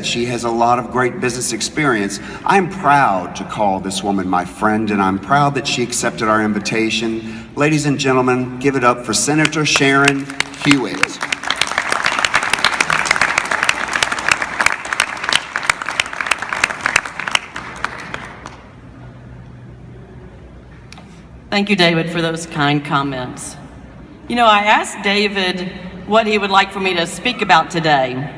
She has a lot of great business experience. I'm proud to call this woman my friend, and I'm proud that she accepted our invitation. Ladies and gentlemen, give it up for Senator Sharon Hewitt. Thank you, David, for those kind comments. You know, I asked David what he would like for me to speak about today.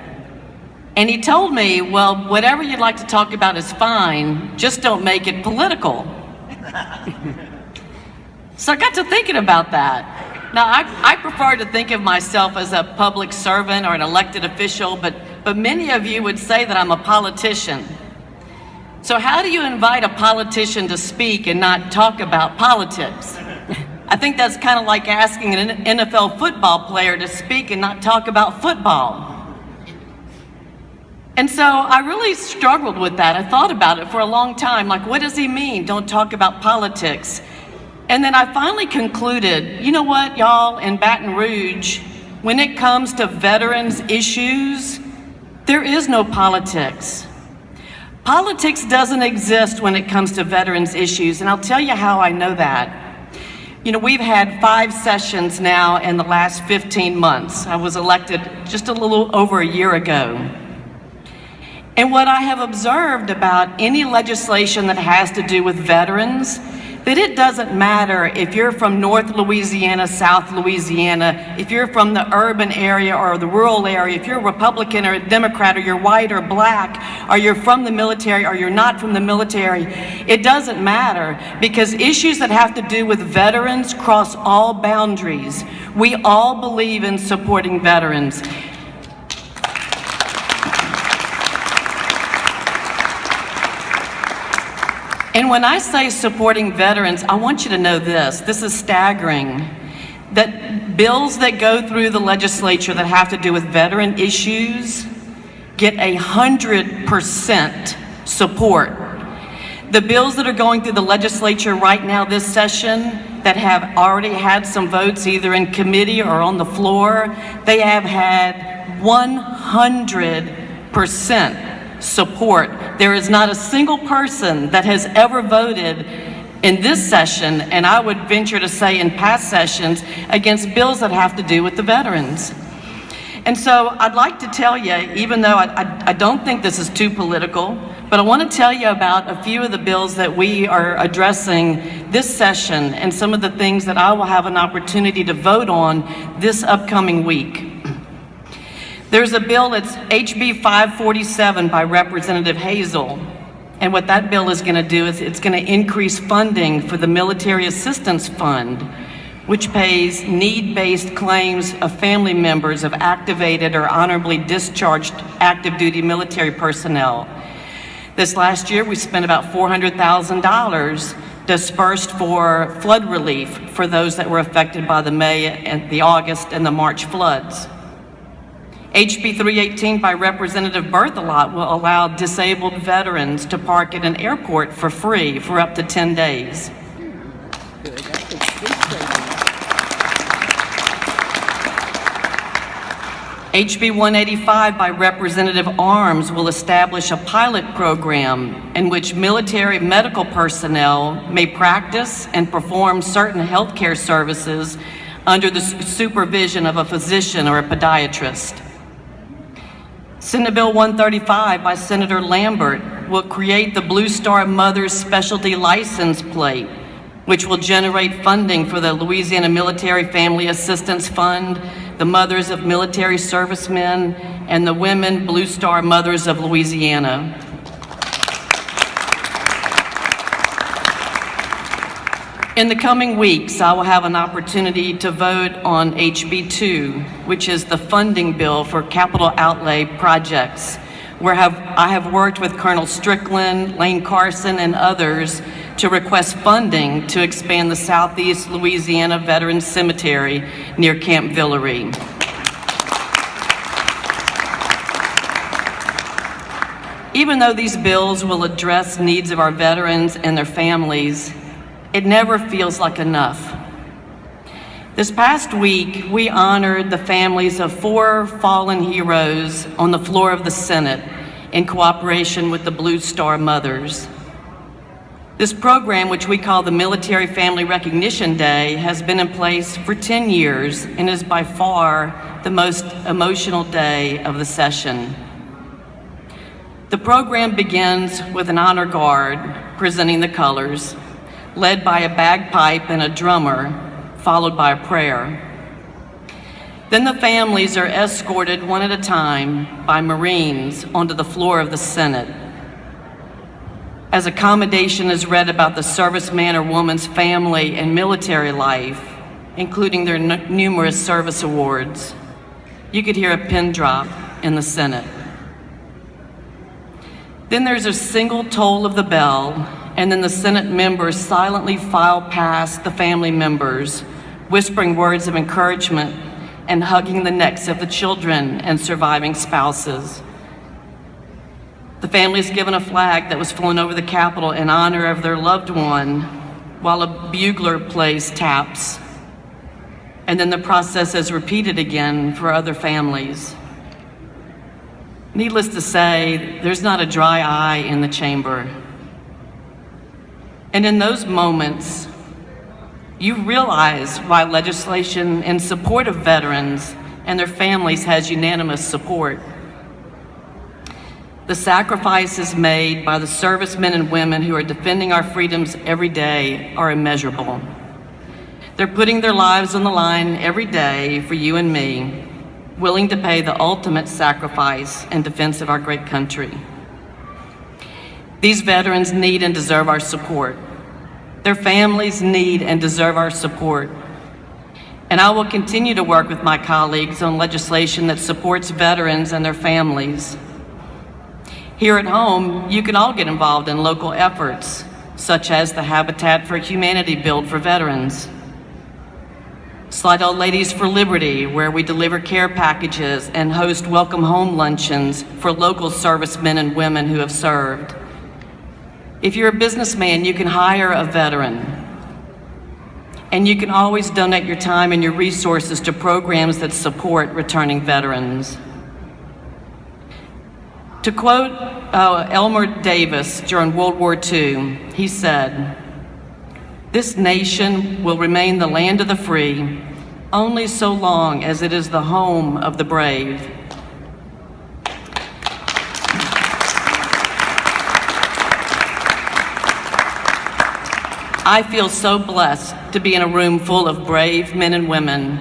And he told me, well, whatever you'd like to talk about is fine, just don't make it political. So I got to thinking about that. Now, I prefer to think of myself as a public servant or an elected official, but many of you would say that I'm a politician. So how do you invite a politician to speak and not talk about politics? I think that's kind of like asking an NFL football player to speak and not talk about football. And so I really struggled with that. I thought about it for a long time, like, what does he mean, don't talk about politics? And then I finally concluded, you know what, y'all, in Baton Rouge, when it comes to veterans issues, there is no politics. Politics doesn't exist when it comes to veterans issues, and I'll tell you how I know that. You know, we've had 5 sessions now in the last 15 months. I was elected just a little over a year ago. And what I have observed about any legislation that has to do with veterans, that it doesn't matter if you're from North Louisiana, South Louisiana, if you're from the urban area or the rural area, if you're a Republican or a Democrat, or you're white or black, or you're from the military or you're not from the military, it doesn't matter, because issues that have to do with veterans cross all boundaries. We all believe in supporting veterans. And when I say supporting veterans, I want you to know this. This is staggering. That bills that go through the legislature that have to do with veteran issues get 100% support. The bills that are going through the legislature right now this session that have already had some votes either in committee or on the floor, they have had 100% support. There is not a single person that has ever voted in this session, and I would venture to say in past sessions, against bills that have to do with the veterans. And so I'd like to tell you, even though I don't think this is too political, but I want to tell you about a few of the bills that we are addressing this session and some of the things that I will have an opportunity to vote on this upcoming week. There's a bill, it's HB 547 by Representative Hazel. And what that bill is going to do is it's going to increase funding for the Military Assistance Fund, which pays need-based claims of family members of activated or honorably discharged active duty military personnel. This last year, we spent about $400,000 dispersed for flood relief for those that were affected by the May and the August and the March floods. HB 318 by Representative Berthelot will allow disabled veterans to park at an airport for free for up to 10 days. HB 185 by Representative Arms will establish a pilot program in which military medical personnel may practice and perform certain healthcare services under the supervision of a physician or a podiatrist. Senate Bill 135 by Senator Lambert will create the Blue Star Mothers Specialty License Plate, which will generate funding for the Louisiana Military Family Assistance Fund, the Mothers of Military Servicemen, and the Women Blue Star Mothers of Louisiana. In the coming weeks, I will have an opportunity to vote on HB 2, which is the funding bill for capital outlay projects, where I have worked with Colonel Strickland, Lane Carson, and others to request funding to expand the Southeast Louisiana Veterans Cemetery near Camp Villeray. Even though these bills will address needs of our veterans and their families, it never feels like enough. This past week, we honored the families of 4 fallen heroes on the floor of the Senate in cooperation with the Blue Star Mothers. This program, which we call the Military Family Recognition Day, has been in place for 10 years and is by far the most emotional day of the session. The program begins with an honor guard presenting the colors, led by a bagpipe and a drummer, followed by a prayer. Then the families are escorted one at a time by Marines onto the floor of the Senate. As a commendation is read about the serviceman or woman's family and military life, including their numerous service awards, you could hear a pin drop in the Senate. Then there's a single toll of the bell, and then the Senate members silently file past the family members, whispering words of encouragement and hugging the necks of the children and surviving spouses. The family is given a flag that was flown over the Capitol in honor of their loved one, while a bugler plays taps. And then the process is repeated again for other families. Needless to say, there's not a dry eye in the chamber. And in those moments, you realize why legislation in support of veterans and their families has unanimous support. The sacrifices made by the servicemen and women who are defending our freedoms every day are immeasurable. They're putting their lives on the line every day for you and me, willing to pay the ultimate sacrifice in defense of our great country. These veterans need and deserve our support. Their families need and deserve our support. And I will continue to work with my colleagues on legislation that supports veterans and their families. Here at home, you can all get involved in local efforts, such as the Habitat for Humanity Build for Veterans, Slidell Ladies for Liberty, where we deliver care packages and host welcome home luncheons for local servicemen and women who have served. If you're a businessman, you can hire a veteran. And you can always donate your time and your resources to programs that support returning veterans. To quote Elmer Davis during World War II, he said, "This nation will remain the land of the free only so long as it is the home of the brave." I feel so blessed to be in a room full of brave men and women.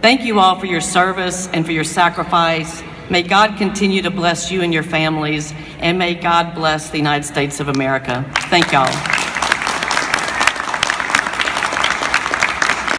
Thank you all for your service and for your sacrifice. May God continue to bless you and your families, and may God bless the United States of America. Thank y'all.